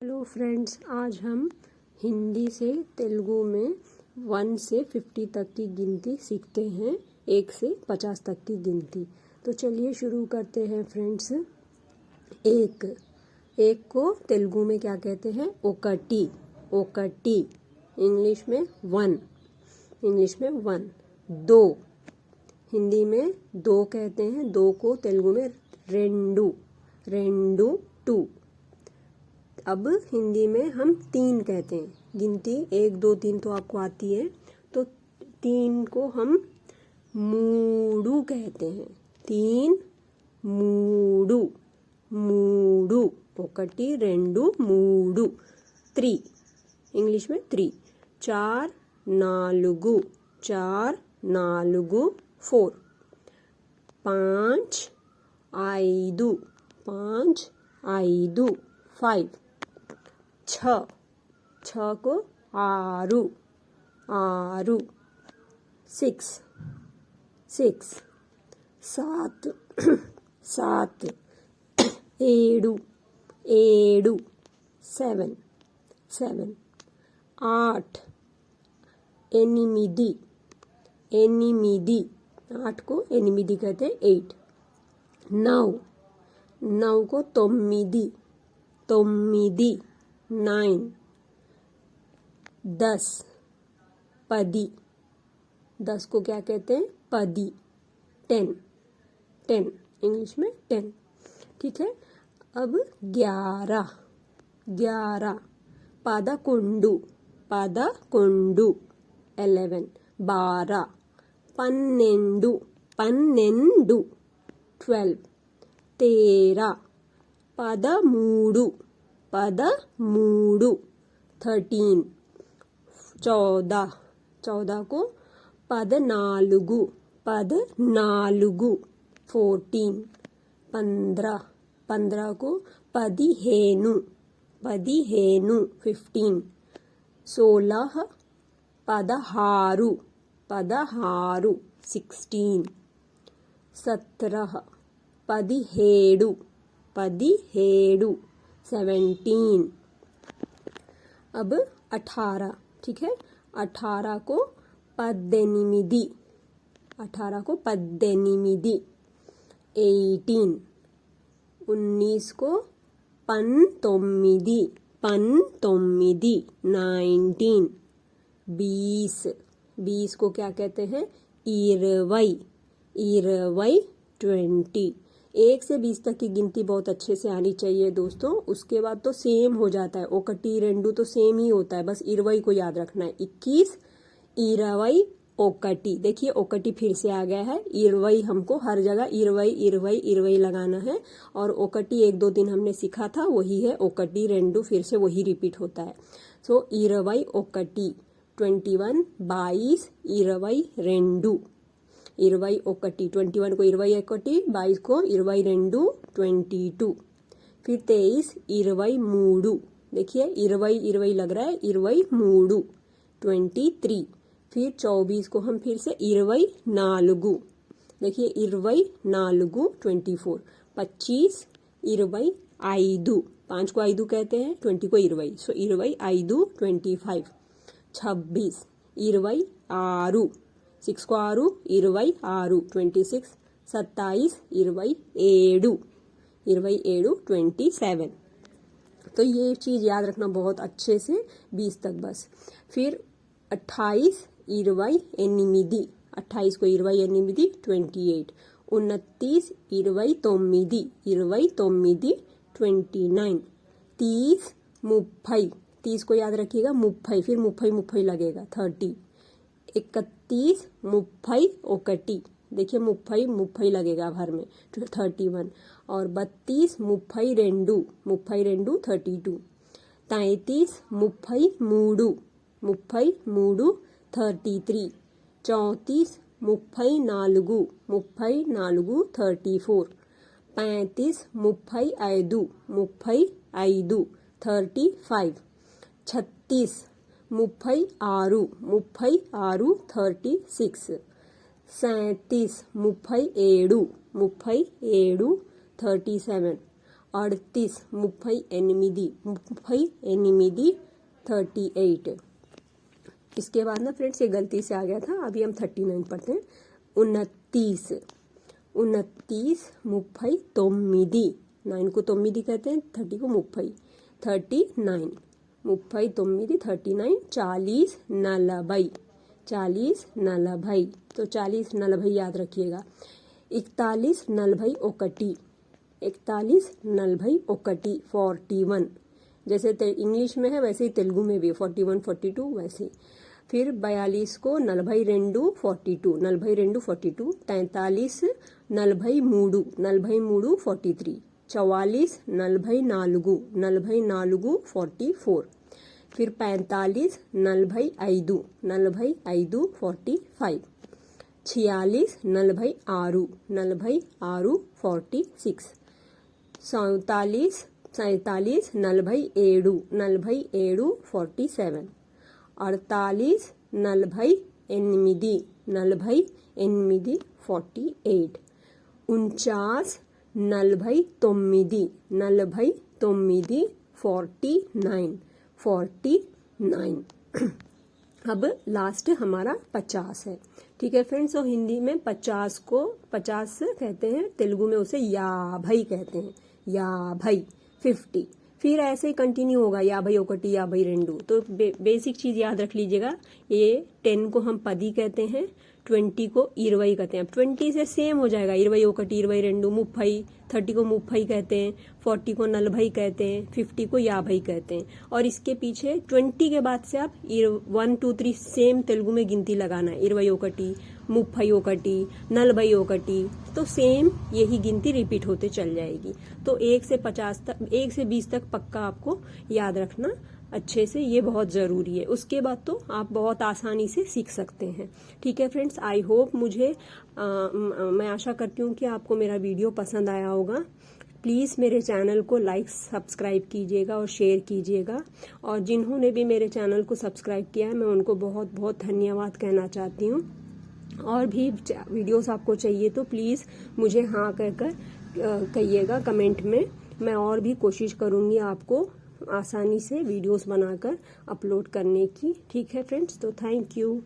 Hello friends, आज हम हिंदी से तेलुगु में 1 से 50 तक की गिनती सीखते हैं। 1 से 50 तक की गिनती। तो चलिए शुरू करते हैं फ्रेंड्स। एक को तेलुगु में क्या कहते हैं? ओकटी। ओकटी इंग्लिश में 1। दो हिंदी में 2 कहते हैं। 2 को तेलुगु में रेंडू। 2। अब हिंदी में हम 3 कहते हैं। गिनती 1 2 3 तो आपको आती है, तो 3 को हम मूडू कहते हैं। 3 मूडू। ఒకటి రెండు మూడు 3 इंग्लिश में 3। 4 4 4 4 5 5 5 5 6 को 6 6 7 7 7 7 8 8 8 को 8 कहते हैं। 8 9 को 9 9 10 10 को क्या कहते हैं? पदी। 10 इंग्लिश में 10। ठीक है। अब 11 पदकोंडु 11 12 12 12 13 13 13 14 को 14 14 15 को 15 15 16 16 16 17 17 17 अब 18। ठीक है। 18 को 18 18 को 18 19 19 को 19 19 20 को क्या कहते हैं? 20 20 1 से 20 तक की गिनती बहुत अच्छे से आनी चाहिए दोस्तों। उसके बाद तो सेम हो जाता है। ओकटी रेंडू तो सेम ही होता है, बस 20 को याद रखना है। 21 20 ओकटी। देखिए ओकटी फिर से आ गया है। 20 हमको हर जगह 20 लगाना है। और ओकटी 1 2 3 हमने सीखा था, वही है ओकटी रेंडू। फिर से वही रिपीट होता है। सो 20 ओकटी। 21 22 20 रेंडू। 20 ఒకటి 21 को 20 ఒకటి 22 को 20 రెండు 22। फिर 23 23। देखिए 20 लग रहा है। 23 23। फिर 24 को हम फिर से 24। देखिए 24 24। 25 25 5 को 5 कहते हैं, 20 को 20। सो 25 25। 26 26 6 को 6 26 26 27 27 27। तो ये चीज़ याद रखना बहुत अच्छे से 20 तक बस। फिर 28 28 28 को 28 28। 29 29 29 29। 30 30 30 को याद रखिएगा 30। फिर 30 लगेगा 30। 31 31। देखिए 30 लगेगा भर में 31। और 32 32 32 32। 33 33 33 33। 34 34 34 34। 35 35 35 35। 36 36 36। 37 37 37 37। 38 38 38। इसके बाद ना फ्रेंड्स ये गलती से आ गया था, अभी हम 39 पढ़ते हैं। 29 39 9 को 9 कहते हैं, 30 को 30 39 39 40 40 तो 40 40 याद रखिएगा। 41 41 41 जैसे इंग्लिश में है वैसे ही तेलुगु में भी 41 42 वैसे। फिर 42 को 42 42 42 43 43 43 43 44 44 44 44। फिर 45 45 45 45 46 46 46 46 47 47 47 47 47 48 48 48 48 49 49 49 49 49। अब लास्ट हमारा 50 है, ठीक है फ्रेंड्स। और हिंदी में 50 को 50 कहते हैं, तेलुगु में उसे या भाई कहते हैं, या भाई। 50 फिर ऐसे ही कंटिन्यू होगा, या भाई ओकटी या भाई रेंडू। तो बेसिक चीज याद रख लीजिएगा, ये 10 को हम पदी कहते हैं, 20 को इरवई कहते हैं। 20 से सेम हो जाएगा, इरवई ओकटी इरवई रेंडू। 30 30 को मुफ्फई कहते हैं, 40 को नलभई कहते हैं, 50 को या भाई कहते हैं। और इसके पीछे 20 के बाद से आप 1 2 3 सेम तेलुगु में गिनती लगाना है, इरवई ओकटी मुफ्फई ओकटी नलभई ओकटी। तो सेम यही गिनती रिपीट होते चल जाएगी। तो 1 से 50 तक, 1 से 20 तक पक्का आपको याद रखना अच्छे से, ये बहुत ज़रूरी है। उसके बाद तो आप बहुत आसानी से सीख सकते हैं, ठीक है फ्रेंड्स। आई होप मैं आशा करती हूँ कि आपको मेरा वीडियो पसंद आया होगा। प्लीज़ मेरे चैनल को लाइक सब्सक्राइब कीजिएगा और शेयर कीजिएगा। और जिन्होंने भी मेरे चैनल को सब्सक्राइब किया है, मैं उनको बहुत बहुत धन्यवाद कहना चाहती हूँ। और भी वीडियोस आपको चाहिए तो प्लीज़ मुझे हाँ कहकर कहिएगा कमेंट में। मैं और भी कोशिश करूँगी आपको आसानी से वीडियोस बनाकर अपलोड करने की, ठीक है फ्रेंड्स। तो थैंक यू।